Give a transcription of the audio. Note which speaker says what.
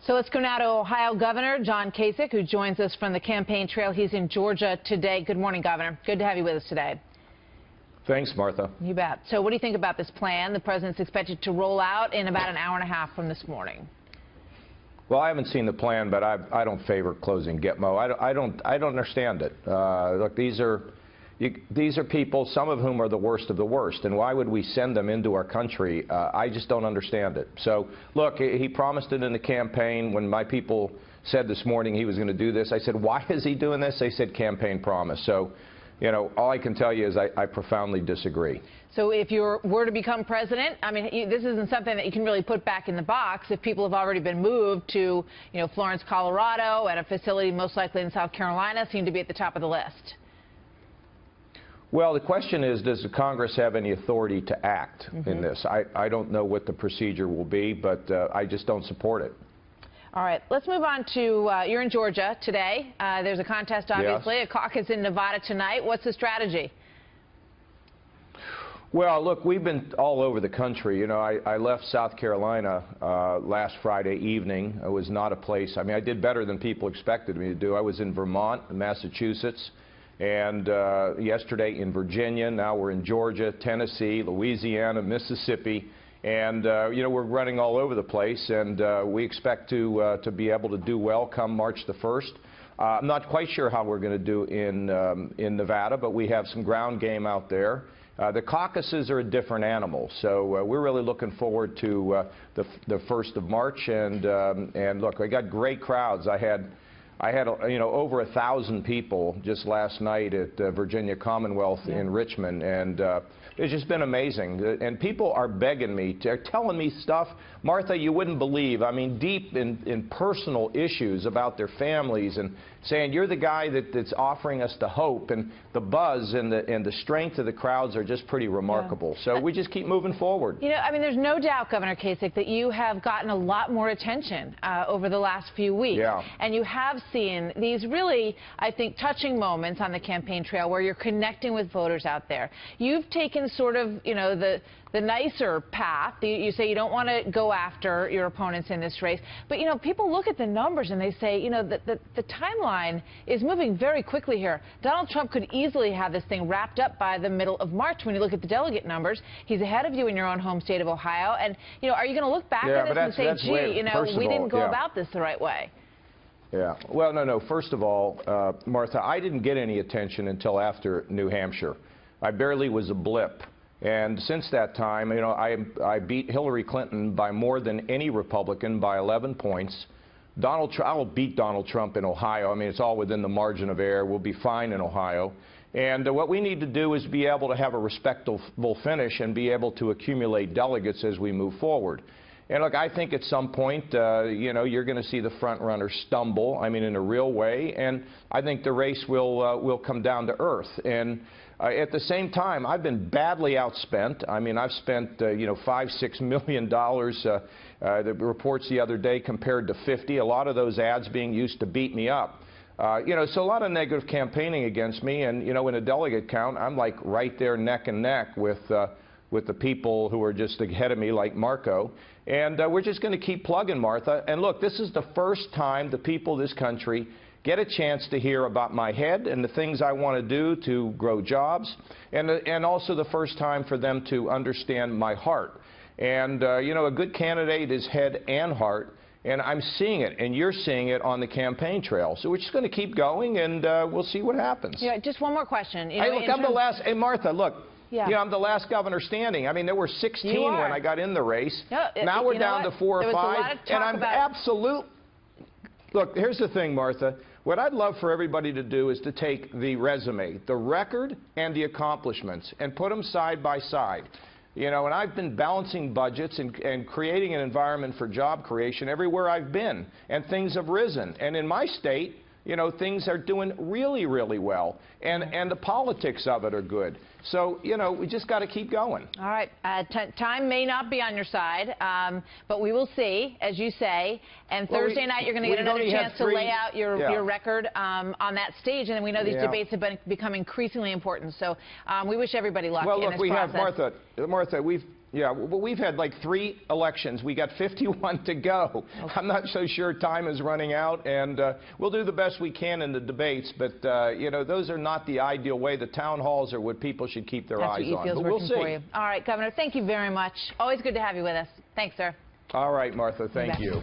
Speaker 1: So let's go now to Ohio Governor John Kasich, who joins us from the campaign trail. He's in Georgia today. Good morning, Governor. Good to have you with us today.
Speaker 2: Thanks, Martha.
Speaker 1: You bet. So what do you think about this plan? The president's expected to roll out in about an hour and a half from this morning.
Speaker 2: Well, I haven't seen the plan, but I don't favor closing Gitmo. I don't understand it. Look, these are people, some of whom are the worst of the worst, and why would we send them into our country? I just don't understand it. So, look, he promised it in the campaign. When my people said this morning he was going to do this, I said, why is he doing this? They said campaign promise. So, you know, all I can tell you is I profoundly disagree. So
Speaker 1: if you were to become president, I mean, this isn't something that you can really put back in the box if people have already been moved to, you know, Florence, Colorado, at a facility most likely in South Carolina, seem to be at the top of the list.
Speaker 2: Well, the question is, does the Congress have any authority to act in this? I don't know what the procedure will be, but I just don't support it.
Speaker 1: All right, let's move on to, you're in Georgia today. There's a contest, obviously,
Speaker 2: yes.
Speaker 1: A caucus in Nevada tonight. What's the strategy?
Speaker 2: Well, look, we've been all over the country. You know, I left South Carolina last Friday evening. It was not a place, I mean, I did better than people expected me to do. I was in Vermont, Massachusetts, and yesterday in Virginia. Now we're in Georgia, Tennessee, Louisiana, Mississippi. And, you know, we're running all over the place, and we expect to be able to do well come March the 1st. I'm not quite sure how we're going to do in Nevada, but we have some ground game out there. The caucuses are a different animal, so we're really looking forward to the 1st of March. And look, I got great crowds. I had you know, over 1,000 people just last night at Virginia Commonwealth in Richmond, and it's just been amazing. And people are begging me, they're telling me stuff, Martha, you wouldn't believe. I mean, deep in personal issues about their families, and saying you're the guy that's offering us the hope, and the buzz and the strength of the crowds are just pretty remarkable. So we just keep moving forward.
Speaker 1: You know, I mean, there's no doubt, Governor Kasich, that you have gotten a lot more attention over the last few weeks. Yeah. And you have seen these really, I think, touching moments on the campaign trail where you're connecting with voters out there. You've taken sort of, you know, the nicer path. You say you don't want to go after your opponents in this race. But, you know, people look at the numbers and they say, you know, the timeline is moving very quickly here. Donald Trump could easily have this thing wrapped up by the middle of March when you look at the delegate numbers. He's ahead of you in your own home state of Ohio. And, you know, are you going to look back at this and say, gee, you know, we didn't go about this the right way?
Speaker 2: Yeah. Well, no. First of all, Martha, I didn't get any attention until after New Hampshire. I barely was a blip. And since that time, you know, I beat Hillary Clinton by more than any Republican by 11 points. I will beat Donald Trump in Ohio. I mean, it's all within the margin of error. We'll be fine in Ohio. And what we need to do is be able to have a respectable finish and be able to accumulate delegates as we move forward. And look, I think at some point, you know, you're going to see the front runner stumble, I mean, in a real way, and I think the race will come down to earth. And at the same time, I've been badly outspent. I mean, I've spent, you know, $5–6 million, the reports the other day compared to 50. A lot of those ads being used to beat me up. You know, so a lot of negative campaigning against me, and, you know, in a delegate count, I'm like right there neck and neck with the people who are just ahead of me, like Marco. And we're just going to keep plugging, Martha. And look, this is the first time the people of this country get a chance to hear about my head and the things I want to do to grow jobs, and also the first time for them to understand my heart. And, you know, a good candidate is head and heart, and I'm seeing it, and you're seeing it on the campaign trail. So we're just going to keep going, and we'll see what happens.
Speaker 1: Yeah, just one more question. You know,
Speaker 2: hey, look, I'm the last. Hey, Martha, look. Yeah. You know, I'm the last governor standing. I mean, there were 16 when I got in the race. No, now we're down to 4 or 5, and I'm absolute. Look, here's the thing, Martha. What I'd love for everybody to do is to take the resume, the record, and the accomplishments, and put them side by side. You know, and I've been balancing budgets and creating an environment for job creation everywhere I've been, and things have risen. And in my state, you know, things are doing really, really well, and the politics of it are good. So, you know, we just got to keep going. All
Speaker 1: right. Time may not be on your side, but we will see, as you say. And Thursday night, you're going to get another chance to lay out your record on that stage. And then we know these debates have become increasingly important. So we wish everybody luck in this process.
Speaker 2: Well, look, we have, Martha, Yeah, well, we've had like 3 elections. We got 51 to go. Okay. I'm not so sure time is running out, and we'll do the best we can in the debates, but, you know, those are not the ideal way. The town halls are what people should keep their eyes on. But we'll see.
Speaker 1: For you. All right, Governor, thank you very much. Always good to have you with us. Thanks, sir.
Speaker 2: All right, Martha, thank you.